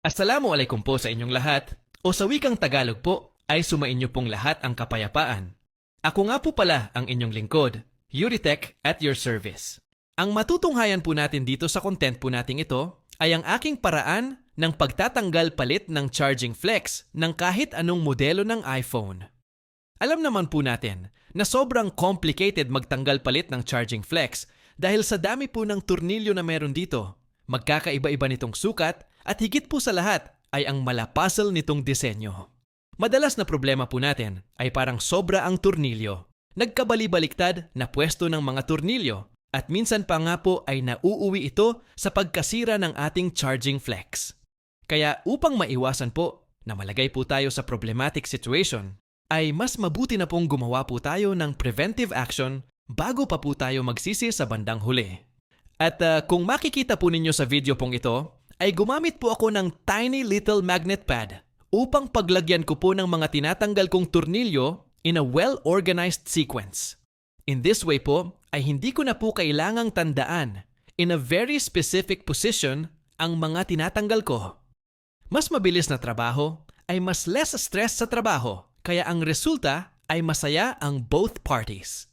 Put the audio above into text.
Assalamualaikum po sa inyong lahat, o sa wikang Tagalog po ay sumainyo pong lahat ang kapayapaan. Ako nga po pala ang inyong lingkod, Yuritech at your service. Ang matutunghayan po natin dito sa content po nating ito ay ang aking paraan ng pagtatanggal palit ng charging flex ng kahit anong modelo ng iPhone. Alam naman po natin na sobrang complicated magtanggal palit ng charging flex dahil sa dami po ng turnilyo na meron dito. Magkakaiba-iba nitong sukat at higit po sa lahat ay ang mala-puzzle nitong disenyo. Madalas na problema po natin ay parang sobra ang turnilyo. Nagkabali-baliktad na pwesto ng mga turnilyo at minsan pa nga po ay nauuwi ito sa pagkasira ng ating charging flex. Kaya upang maiwasan po na malagay po tayo sa problematic situation, ay mas mabuti na pong gumawa po tayo ng preventive action bago pa po tayo magsisi sa bandang huli. At kung makikita po ninyo sa video pong ito, ay gumamit po ako ng tiny little magnet pad upang paglagyan ko po ng mga tinatanggal kong turnilyo in a well-organized sequence. In this way po, ay hindi ko na po kailangang tandaan in a very specific position ang mga tinatanggal ko. Mas mabilis na trabaho ay mas less stress sa trabaho, kaya ang resulta ay masaya ang both parties.